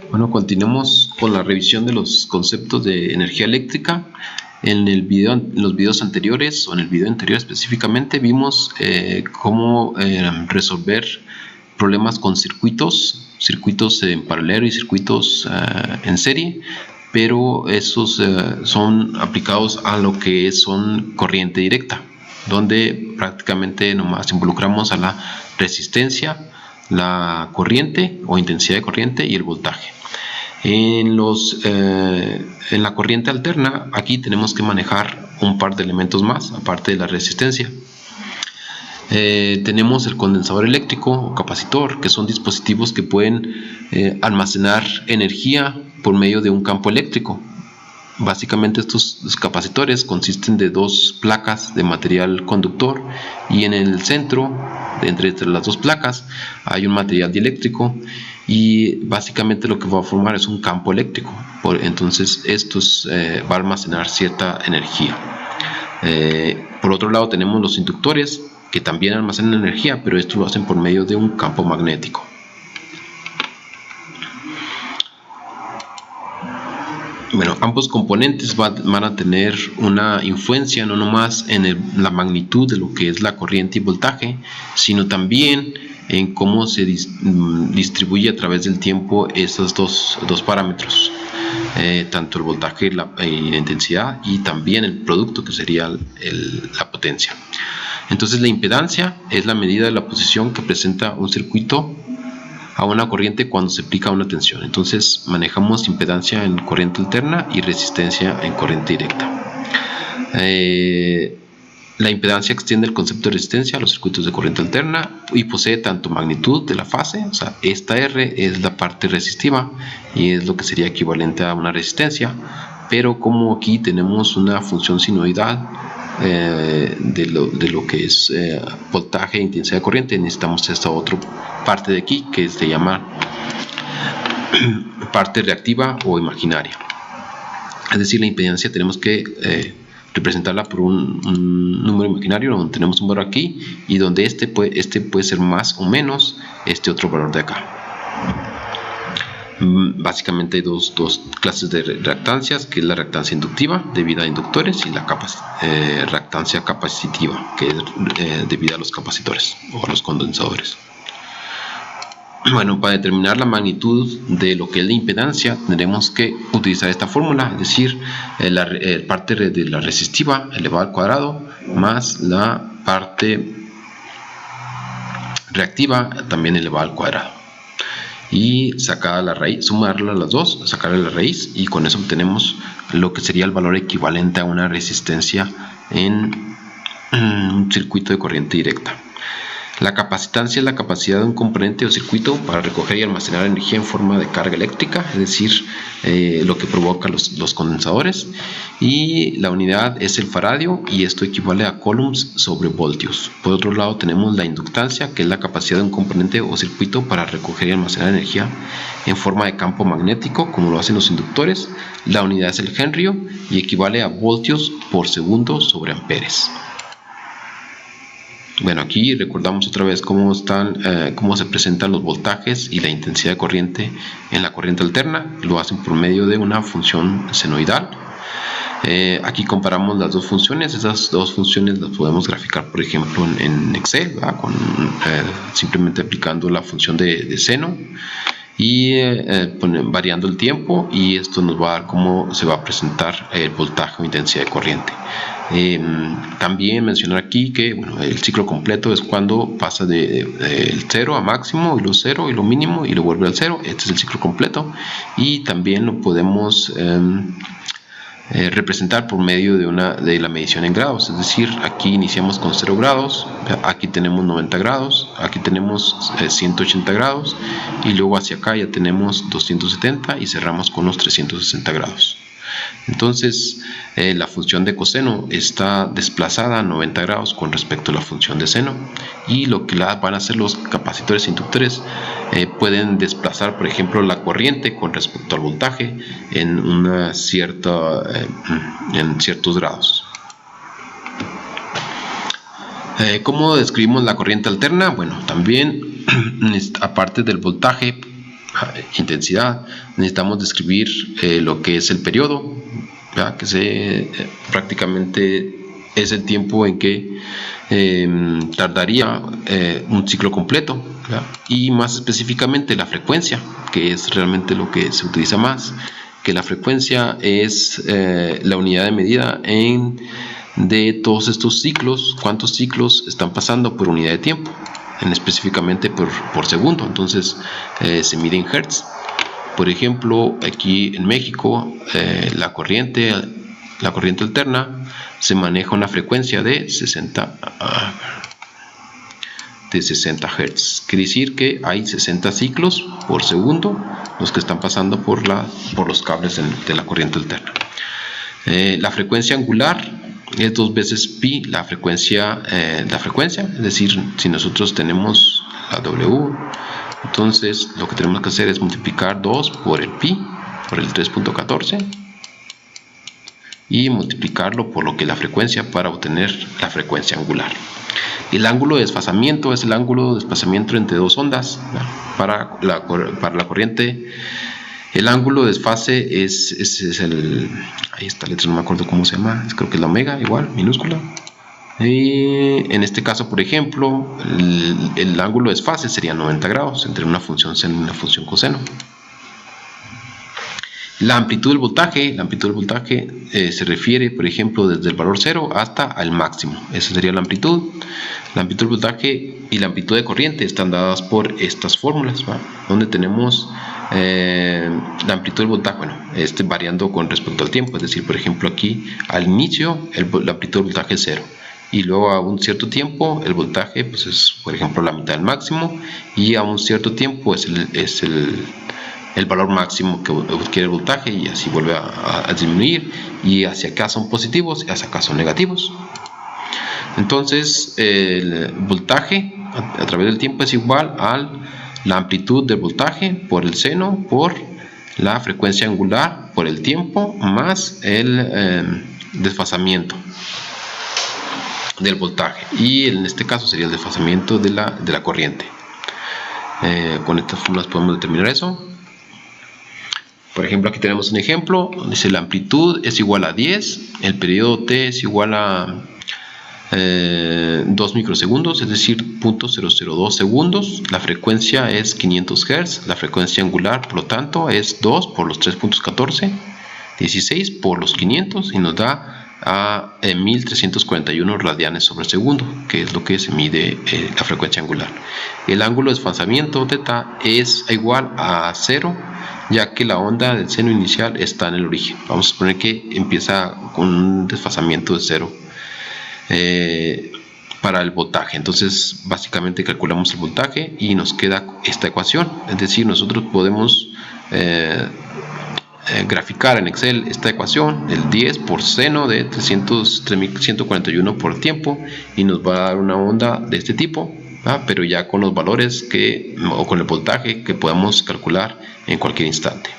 Bueno, continuemos con la revisión de los conceptos de energía eléctrica. En los videos anteriores, o en el video anterior específicamente, vimos cómo resolver problemas con circuitos en paralelo y circuitos en serie, pero esos son aplicados a lo que son corriente directa, donde prácticamente nomás involucramos a la resistencia, la corriente o intensidad de corriente y el voltaje. En la corriente alterna, aquí tenemos que manejar un par de elementos más, aparte de la resistencia. Tenemos el condensador eléctrico o capacitor, que son dispositivos que pueden almacenar energía por medio de un campo eléctrico. Básicamente estos capacitores consisten de dos placas de material conductor, y en el centro, entre las dos placas, hay un material dieléctrico, y básicamente lo que va a formar es un campo eléctrico. Entonces estos va a almacenar cierta energía. Por otro lado tenemos los inductores, que también almacenan energía, pero esto lo hacen por medio de un campo magnético. Bueno, ambos componentes van a tener una influencia no nomás en la magnitud de lo que es la corriente y voltaje, sino también en cómo se distribuye a través del tiempo esos dos parámetros, tanto el voltaje y la intensidad, y también el producto, que sería la potencia. Entonces la impedancia es la medida de la posición que presenta un circuito a una corriente cuando se aplica una tensión. Entonces manejamos impedancia en corriente alterna y resistencia en corriente directa. La impedancia extiende el concepto de resistencia a los circuitos de corriente alterna y posee tanto magnitud de la fase, o sea, esta R es la parte resistiva y es lo que sería equivalente a una resistencia, pero como aquí tenemos una función sinoidal de lo que es voltaje e intensidad de corriente, necesitamos esta otra parte de aquí, que se llama parte reactiva o imaginaria. Es decir, la impedancia tenemos que representarla por un número imaginario, donde tenemos un valor aquí, y donde este puede ser más o menos este otro valor de acá. Básicamente hay dos clases de reactancias, que es la reactancia inductiva, debida a inductores, y la reactancia capacitiva, que es debida a los capacitores o a los condensadores. Bueno, para determinar la magnitud de lo que es la impedancia, tendremos que utilizar esta fórmula, es decir, la parte de la resistiva elevado al cuadrado más la parte reactiva también elevada al cuadrado, y sacada la raíz, sumarla a las dos, sacarle la raíz, y con eso obtenemos lo que sería el valor equivalente a una resistencia en un circuito de corriente directa. La capacitancia es la capacidad de un componente o circuito para recoger y almacenar energía en forma de carga eléctrica, es decir, lo que provoca los condensadores, y la unidad es el faradio, y esto equivale a coulombs sobre voltios. Por otro lado tenemos la inductancia, que es la capacidad de un componente o circuito para recoger y almacenar energía en forma de campo magnético, como lo hacen los inductores. La unidad es el henry y equivale a voltios por segundo sobre amperes. Bueno, aquí recordamos otra vez cómo se presentan los voltajes y la intensidad de corriente en la corriente alterna. Lo hacen por medio de una función senoidal. Aquí comparamos las dos funciones. Esas dos funciones las podemos graficar, por ejemplo, en Excel, simplemente aplicando la función de seno y variando el tiempo, y esto nos va a dar cómo se va a presentar el voltaje o intensidad de corriente. También mencionar aquí que el ciclo completo es cuando pasa del 0 a máximo, y lo 0 y lo mínimo, y lo vuelve al 0. Este es el ciclo completo, y también lo podemos representar por medio de la medición en grados. Es decir, aquí iniciamos con 0 grados, aquí tenemos 90 grados, aquí tenemos 180 grados, y luego hacia acá ya tenemos 270, y cerramos con los 360 grados. Entonces la función de coseno está desplazada a 90 grados con respecto a la función de seno, y lo que van a hacer los capacitores e inductores pueden desplazar, por ejemplo, la corriente con respecto al voltaje en ciertos grados. ¿Cómo describimos la corriente alterna? Bueno, también aparte del voltaje intensidad, necesitamos describir lo que es el periodo, que prácticamente es el tiempo en que tardaría un ciclo completo, y más específicamente la frecuencia, que es realmente lo que se utiliza más, que la frecuencia es la unidad de medida de todos estos ciclos, cuántos ciclos están pasando por unidad de tiempo, específicamente por segundo. Entonces se mide en hertz. Por ejemplo, aquí en México la corriente alterna se maneja una frecuencia de 60 Hz. Quiere decir que hay 60 ciclos por segundo los que están pasando por los cables de la corriente alterna. La frecuencia angular es 2 veces pi la frecuencia, es decir, si nosotros tenemos la W, entonces lo que tenemos que hacer es multiplicar 2 por el pi, por el 3.14, y multiplicarlo por lo que es la frecuencia para obtener la frecuencia angular. El ángulo de desfasamiento es el ángulo de desplazamiento entre dos ondas. Para la corriente, el ángulo de desfase es el... Ahí está la letra, no me acuerdo cómo se llama, creo que es la omega, igual, minúscula. Y en este caso, por ejemplo, el ángulo de desfase sería 90 grados entre una función seno y una función coseno. La amplitud del voltaje, se refiere, por ejemplo, desde el valor 0 hasta el máximo. Esa sería la amplitud. La amplitud del voltaje y la amplitud de corriente están dadas por estas fórmulas, donde tenemos la amplitud del voltaje, variando con respecto al tiempo. Es decir, por ejemplo, aquí al inicio la amplitud del voltaje es 0. Y luego a un cierto tiempo el voltaje pues es, por ejemplo, la mitad del máximo, y a un cierto tiempo es el valor máximo que adquiere el voltaje, y así vuelve a disminuir, y hacia acá son positivos y hacia acá son negativos. Entonces el voltaje a través del tiempo es igual a la amplitud del voltaje por el seno por la frecuencia angular por el tiempo más el desfasamiento del voltaje, y en este caso sería el desfasamiento de la corriente. Con estas fórmulas podemos determinar eso. Por ejemplo, aquí tenemos un ejemplo, dice la amplitud es igual a 10, el periodo t es igual a 2 microsegundos, es decir, 0.002 segundos. La frecuencia es 500 Hz, la frecuencia angular, por lo tanto, es 2 por los 3.14, 16 por los 500, y nos da a 1341 radianes sobre segundo, que es lo que se mide la frecuencia angular. El ángulo de desfasamiento θ es igual a 0, ya que la onda del seno inicial está en el origen. Vamos a suponer que empieza con un desfasamiento de 0 para el voltaje. Entonces básicamente calculamos el voltaje y nos queda esta ecuación. Es decir, nosotros podemos graficar en Excel esta ecuación, el 10 por seno de 3.141 por tiempo, y nos va a dar una onda de este tipo, pero ya con los valores o con el voltaje que podamos calcular en cualquier instante.